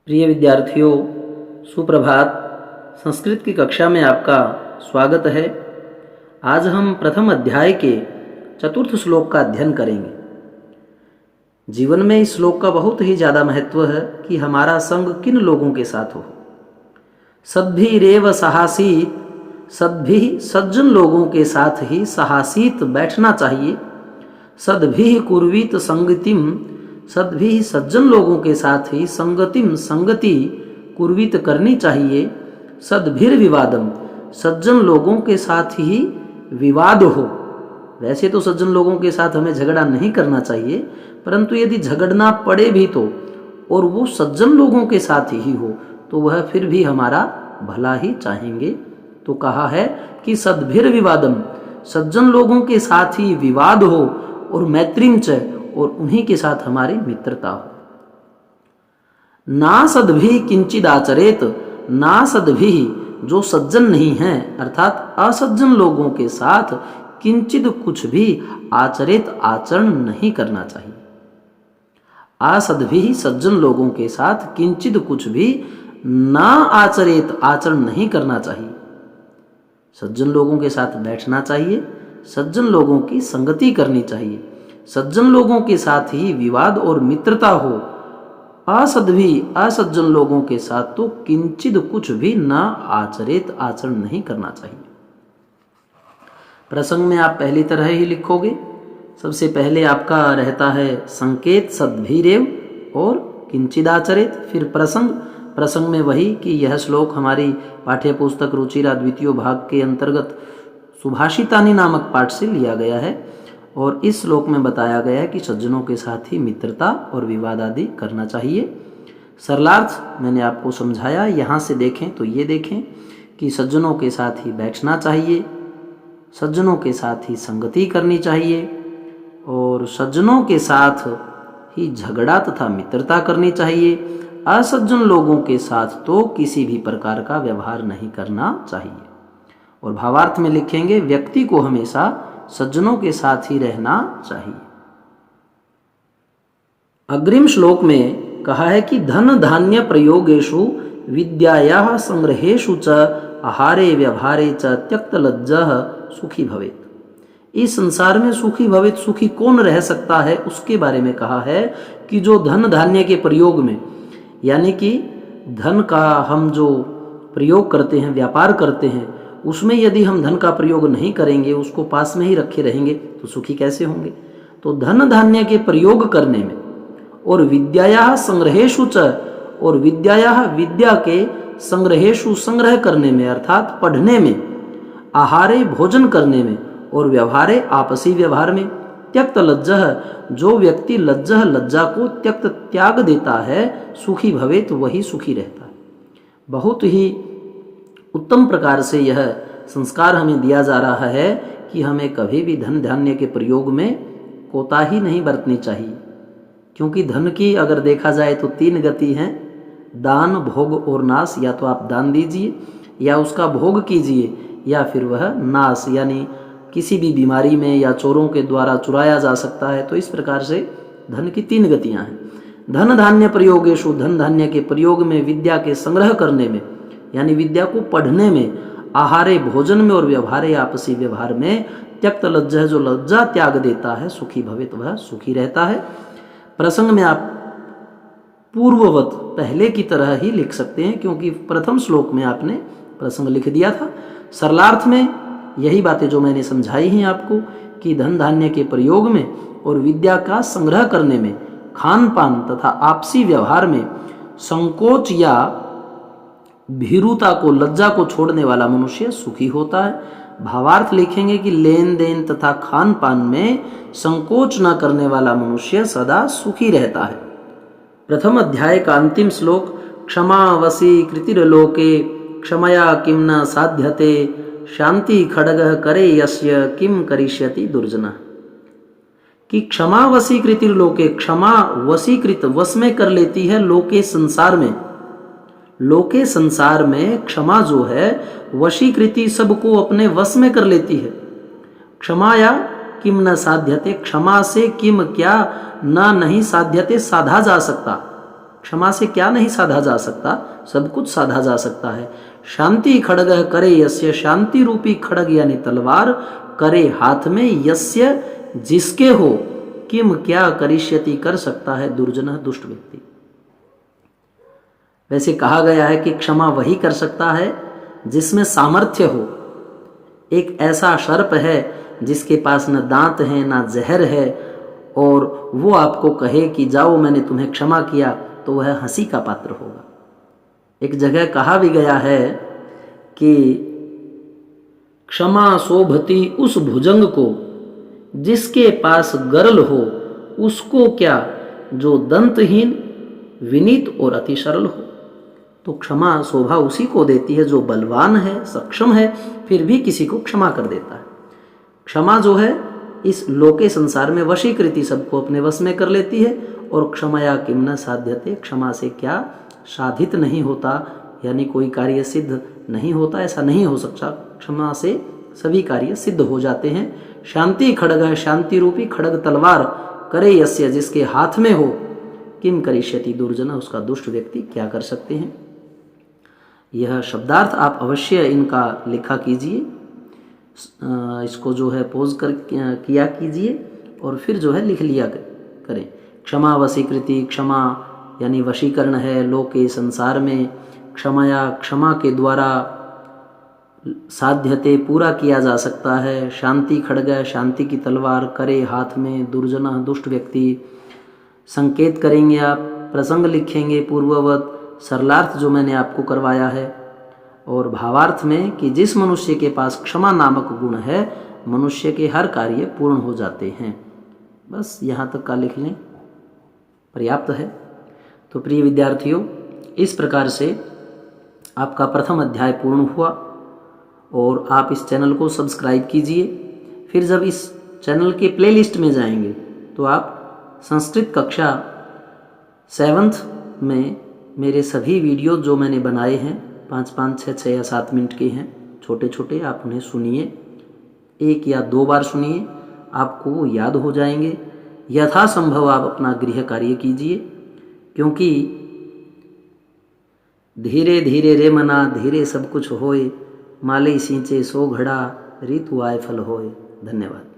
प्रिय विद्यार्थियों, सुप्रभात। संस्कृत की कक्षा में आपका स्वागत है। आज हम प्रथम अध्याय के चतुर्थ श्लोक का अध्ययन करेंगे। जीवन में इस श्लोक का बहुत ही ज़्यादा महत्व है कि हमारा संग किन लोगों के साथ हो। सद्भिरेव सहासीत, सद्भिः सज्जन लोगों के साथ ही सहासीत बैठना चाहिए। सद्भिः कुर्वीत संगतिम, सद्भिः सज्जन लोगों के साथ ही संगतिम संगति कुर्वीत करनी चाहिए। सद्भिर विवादम, सज्जन लोगों के साथ ही विवाद हो। वैसे तो सज्जन लोगों के साथ हमें झगड़ा नहीं करना चाहिए, परंतु यदि झगड़ना पड़े भी तो और वो सज्जन लोगों के साथ ही हो तो वह फिर भी हमारा भला ही चाहेंगे। तो कहा है कि सद्भिर विवादम, सज्जन लोगों के साथ ही विवाद हो और मैत्रीम च, और उन्हीं के साथ हमारी मित्रता हो। ना सद्भि किंचिद आचरेत, ना सद्भि जो सज्जन नहीं है अर्थात असज्जन लोगों के साथ किंचिद कुछ भी आचरित आचरण नहीं करना चाहिए। असद्भि सज्जन लोगों के साथ किंचिद कुछ भी ना आचरित आचरण नहीं करना चाहिए। सज्जन लोगों के साथ बैठना चाहिए, सज्जन लोगों की संगति करनी चाहिए, सज्जन लोगों के साथ ही विवाद और मित्रता हो। असद्भि असज्जन लोगों के साथ तो किंचित कुछ भी ना आचरित आचरण नहीं करना चाहिए। प्रसंग में आप पहली तरह ही लिखोगे। सबसे पहले आपका रहता है संकेत सद्भिरेव और किंचिदाचरित। फिर प्रसंग में वही कि यह श्लोक हमारी पाठ्य पुस्तक रुचिरा द्वितीय भाग के अंतर्गत सुभाषितानि नामक पाठ से लिया गया है और इस श्लोक में बताया गया है कि सज्जनों के साथ ही मित्रता और विवाद आदि करना चाहिए। सरलार्थ मैंने आपको समझाया। यहाँ से देखें तो ये देखें कि सज्जनों के साथ ही बैठना चाहिए, सज्जनों के साथ ही संगति करनी चाहिए और सज्जनों के साथ ही झगड़ा तथा मित्रता करनी चाहिए। असज्जन लोगों के साथ तो किसी भी प्रकार का व्यवहार नहीं करना चाहिए। और भावार्थ में लिखेंगे व्यक्ति को हमेशा सज्जनों के साथ ही रहना चाहिए। अग्रिम श्लोक में कहा है कि धन धान्य प्रयोगेषु विद्यायाः संग्रहेषु च आहारे व्यवहारे च त्यक्त लज्जः सुखी भवेत्। इस संसार में सुखी भवेत्, सुखी कौन रह सकता है उसके बारे में कहा है कि जो धन धान्य के प्रयोग में, यानी कि धन का हम जो प्रयोग करते हैं, व्यापार करते हैं, उसमें यदि हम धन का प्रयोग नहीं करेंगे, उसको पास में ही रखे रहेंगे तो सुखी कैसे होंगे। तो धन धान्य के प्रयोग करने में और विद्यायाः संग्रहेषु च, और विद्यायाः विद्या के संग्रहेषु संग्रह करने में अर्थात पढ़ने में, आहारे भोजन करने में और व्यवहारे आपसी व्यवहार में, त्यक्त लज्जः जो व्यक्ति लज्जः लज्जा को त्यक्त त्याग देता है, सुखी भवेत् वही सुखी रहता है। बहुत ही उत्तम प्रकार से यह संस्कार हमें दिया जा रहा है कि हमें कभी भी धन धान्य के प्रयोग में कोताही नहीं बरतनी चाहिए, क्योंकि धन की अगर देखा जाए तो तीन गति हैं, दान, भोग और नाश। या तो आप दान दीजिए या उसका भोग कीजिए या फिर वह नाश, यानी किसी भी बीमारी में या चोरों के द्वारा चुराया जा सकता है। तो इस प्रकार से धन की तीन गतियां हैं। धन धान्य प्रयोगेषु, धन धान्य के प्रयोग में, विद्या के संग्रह करने में यानी विद्या को पढ़ने में, आहारे भोजन में और व्यवहारे आपसी व्यवहार में, त्यक्त लज्जा जो लज्जा त्याग देता है, सुखी भवेत् वह सुखी रहता है। प्रसंग में आप पूर्ववत पहले की तरह ही लिख सकते हैं, क्योंकि प्रथम श्लोक में आपने प्रसंग लिख दिया था। सरलार्थ में यही बातें जो मैंने समझाई हैं आपको कि धन धान्य के प्रयोग में और विद्या का संग्रह करने में, खान पान तथा आपसी व्यवहार में संकोच या भीरुता को, लज्जा को छोड़ने वाला मनुष्य सुखी होता है। भावार्थ लिखेंगे कि लेन देन तथा खान पान में संकोच न करने वाला मनुष्य सदा सुखी रहता है। प्रथम अध्याय का अंतिम श्लोक क्षमा वसी कृतिर्लोके क्षमया किम न साध्यते शांति खड्गः करे यस्य किम करिष्यति दुर्जना। कि क्षमा वसीकृति लोके, क्षमा वसीकृत वश में कर लेती है, लोके संसार में, लोके संसार में क्षमा जो है वशीकृति सबको अपने वश में कर लेती है। क्षमाया किम न साध्यते, क्षमा से किम क्या न नहीं साध्यते साधा जा सकता, क्षमा से क्या नहीं साधा जा सकता, सब कुछ साधा जा सकता है। शांति खड्ग करे यस्य, शांति रूपी खड्ग यानी तलवार करे हाथ में, यस्य जिसके हो, किम क्या करिष्यति कर सकता है, दुर्जन दुष्ट व्यक्ति। वैसे कहा गया है कि क्षमा वही कर सकता है जिसमें सामर्थ्य हो। एक ऐसा सर्प है जिसके पास न दांत है ना जहर है, और वो आपको कहे कि जाओ मैंने तुम्हें क्षमा किया, तो वह हंसी का पात्र होगा। एक जगह कहा भी गया है कि क्षमा शोभती उस भुजंग को जिसके पास गरल हो, उसको क्या जो दंतहीन विनीत और अति सरल हो। तो क्षमा शोभा उसी को देती है जो बलवान है, सक्षम है, फिर भी किसी को क्षमा कर देता है। क्षमा जो है इस लोके संसार में वशीकृति, सबको अपने वश में कर लेती है। और क्षमया किम न साध्यते, क्षमा से क्या साधित नहीं होता, यानी कोई कार्य सिद्ध नहीं होता, ऐसा नहीं हो सकता। क्षमा से सभी कार्य सिद्ध हो जाते हैं। शांति खड्ग है, शांति रूपी खड्ग तलवार करे यस्य जिसके हाथ में हो, किम करिष्यति दुर्जन, उसका दुष्ट व्यक्ति क्या कर सकते हैं। यह शब्दार्थ आप अवश्य इनका लिखा कीजिए, इसको जो है पोज कर किया कीजिए और फिर जो है लिख लिया करें। क्षमा वशीकृति, क्षमा यानी वशीकरण है लोके संसार में। क्षमया क्षमा के द्वारा साध्यते पूरा किया जा सकता है। शांति खड्ग, शांति की तलवार करे हाथ में, दुर्जना दुष्ट व्यक्ति। संकेत करेंगे आप, प्रसंग लिखेंगे पूर्ववत, सरलार्थ जो मैंने आपको करवाया है, और भावार्थ में कि जिस मनुष्य के पास क्षमा नामक गुण है, मनुष्य के हर कार्य पूर्ण हो जाते हैं। बस यहाँ तक का लिख लें, पर्याप्त है। तो प्रिय विद्यार्थियों, इस प्रकार से आपका प्रथम अध्याय पूर्ण हुआ, और आप इस चैनल को सब्सक्राइब कीजिए। फिर जब इस चैनल के प्लेलिस्ट में जाएंगे तो आप संस्कृत कक्षा 7th में मेरे सभी वीडियो जो मैंने बनाए हैं, 5-5, 6-6 या 7 मिनट के हैं, छोटे छोटे, आप उन्हें सुनिए, 1 या 2 बार सुनिए, आपको वो याद हो जाएंगे। यथासंभव आप अपना गृह कार्य कीजिए, क्योंकि धीरे धीरे रे मना धीरे सब कुछ होए, माले सींचे सो घड़ा ऋतु आए फल होए। धन्यवाद।